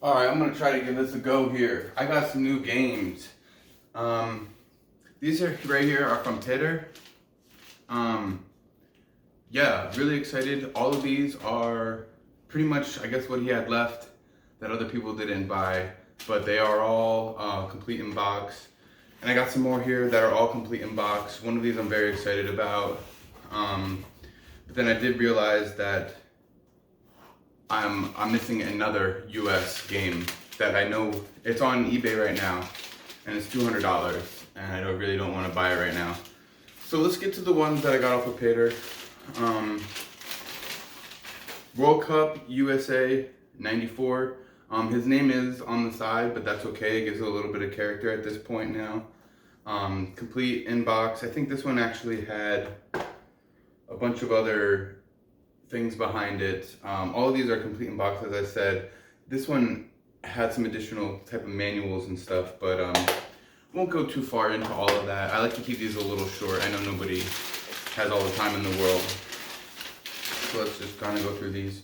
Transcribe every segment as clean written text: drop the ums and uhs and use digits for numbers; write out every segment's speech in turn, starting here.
Alright, I'm gonna try to give this a go here. I got some new games. These are right here are from Titter. Um, yeah, really excited. All of these are pretty much, I guess, what he had left that other people didn't buy, but they are all complete in box. And I got some more here that are all complete in box. One of these I'm very excited about. But then I did realize that I'm missing another US game that I know it's on eBay right now, and it's $200, and I really don't want to buy it right now. So let's get to the ones that I got off of Pater. World Cup USA '94. His name is on the side, but that's okay. It gives it a little bit of character at this point now. Complete inbox. I think this one actually had a bunch of other things behind it. All of these are complete in box, as I said. This one had some additional type of manuals and stuff, but won't go too far into all of that. I like to keep these a little short. I know nobody has all the time in the world. So let's just kind of go through these.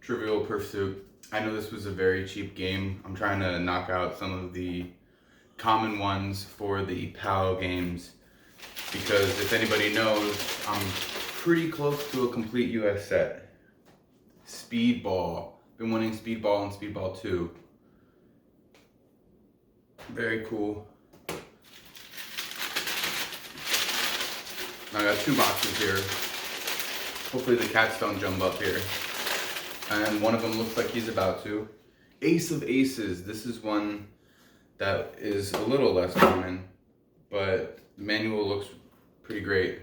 Trivial Pursuit. I know this was a very cheap game. I'm trying to knock out some of the common ones for the PAL games, because if anybody knows, I'm pretty close to a complete US set. Speedball. Been winning Speedball and Speedball 2. Very cool. I got two boxes here. Hopefully the cats don't jump up here. And one of them looks like he's about to. Ace of Aces. This is one that is a little less common, but the manual looks pretty great.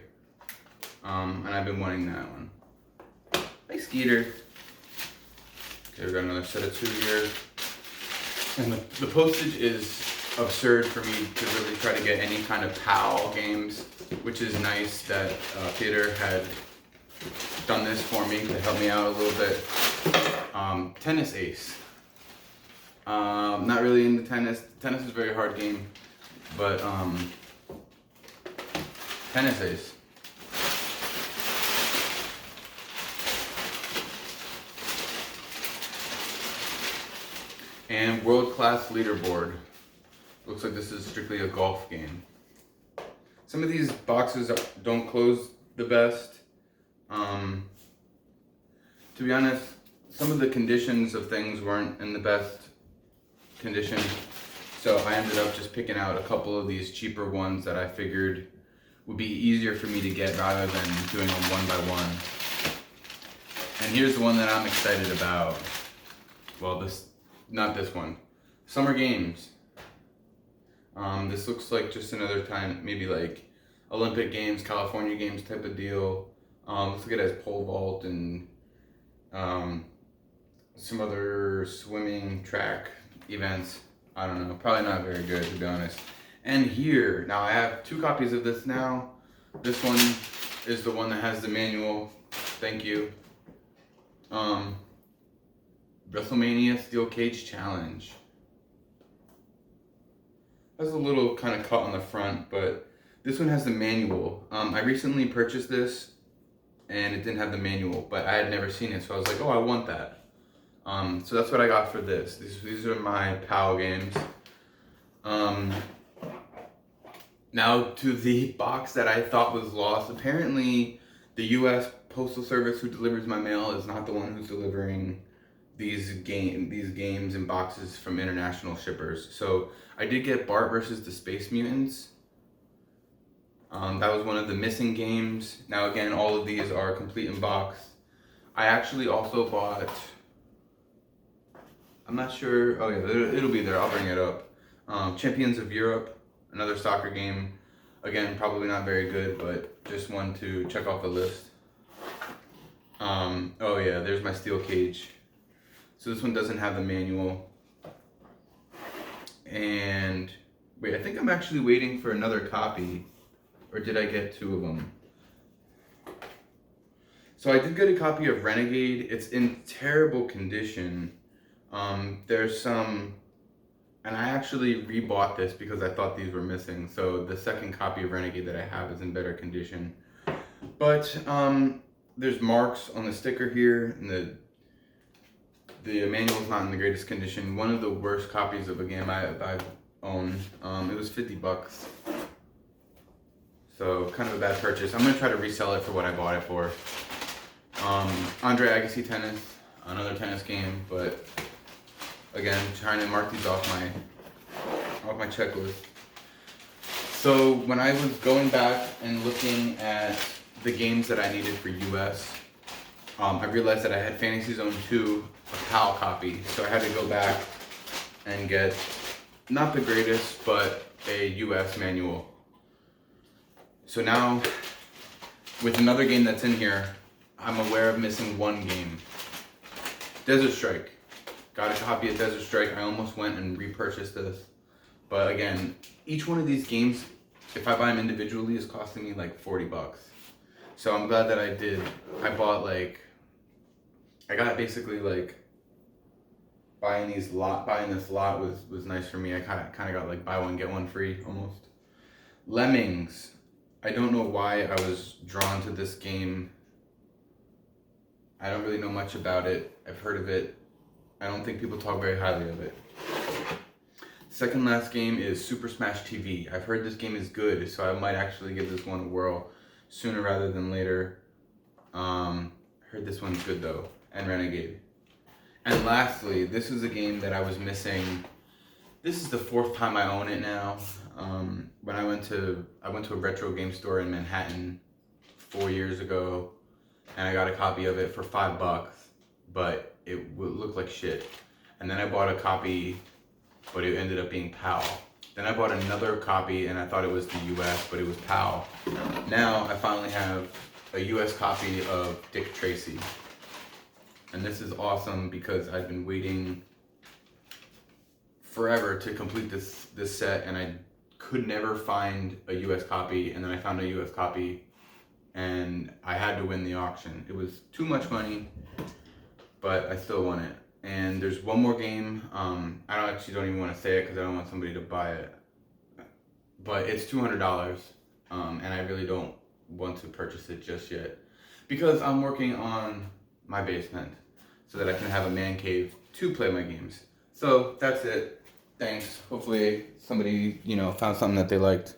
And I've been wanting that one. Hi, Skeeter. Okay, we got another set of two here. And the postage is absurd for me to really try to get any kind of PAL games, which is nice that Peter had done this for me to help me out a little bit. Tennis Ace. Not really into tennis. Tennis is a very hard game, but Tennis Ace. And World Class Leaderboard. Looks like this is strictly a golf game. Some of these boxes don't close the best. To be honest, some of the conditions of things weren't in the best condition. So I ended up just picking out a couple of these cheaper ones that I figured would be easier for me to get rather than doing them one by one. And here's the one that I'm excited about. Well, not this one. Summer Games. This looks like just another time, maybe like Olympic Games, California Games type of deal. Looks like it has pole vault and some other swimming track events. I don't know, probably not very good, to be honest. And here, now I have two copies of this now. This one is the one that has the manual. Thank you. WrestleMania Steel Cage Challenge. Has a little kind of cut on the front, but this one has the manual. I recently purchased this and it didn't have the manual, but I had never seen it, so I was like, oh, I want that. So that's what I got for this. These are my PAL games. Now to the box that I thought was lost. Apparently the US Postal Service who delivers my mail is not the one who's delivering these games and boxes from international shippers. So I did get Bart versus the Space Mutants. That was one of the missing games. Now again, all of these are complete in box. I actually also bought, I'm not sure, oh yeah, it'll be there, I'll bring it up. Champions of Europe, another soccer game. Again, probably not very good, but just one to check off the list. Oh yeah, there's my Steel Cage. So this one doesn't have the manual. And wait, I think I'm actually waiting for another copy. Or did I get two of them? So I did get a copy of Renegade. It's in terrible condition. There's some, and I actually rebought this because I thought these were missing. So the second copy of Renegade that I have is in better condition. But there's marks on the sticker here, and the manual's not in the greatest condition. One of the worst copies of a game I've owned. It was $50. So kind of a bad purchase. I'm gonna try to resell it for what I bought it for. Andre Agassi Tennis, another tennis game, but again, trying to mark these off my checklist. So when I was going back and looking at the games that I needed for US, I realized that I had Fantasy Zone 2, a PAL copy, so I had to go back and get not the greatest, but a US manual. So now, with another game that's in here, I'm aware of missing one game. Desert Strike. Got a copy of Desert Strike. I almost went and repurchased this. But again, each one of these games, if I buy them individually, is costing me like $40. So I'm glad that I did. I got basically like, buying this lot was nice for me. I kind of got like buy one, get one free almost. Lemmings. I don't know why I was drawn to this game. I don't really know much about it. I've heard of it. I don't think people talk very highly of it. Second last game is Super Smash TV. I've heard this game is good, so I might actually give this one a whirl sooner rather than later. Heard this one's good though, and Renegade. And lastly, this is a game that I was missing. This is the 4th time I own it now. When I went to a retro game store in Manhattan 4 years ago, and I got a copy of it for $5, but it looked like shit. And then I bought a copy, but it ended up being PAL. Then I bought another copy, and I thought it was the US, but it was PAL. Now I finally have a US copy of Dick Tracy. And this is awesome because I've been waiting forever to complete this set, and I could never find a US copy, and then I found a US copy, and I had to win the auction. It was too much money, but I still won it. And there's one more game. I don't even want to say it because I don't want somebody to buy it. But it's $200, and I really don't want to purchase it just yet because I'm working on my basement so that I can have a man cave to play my games. So that's it. Thanks. Hopefully somebody, found something that they liked.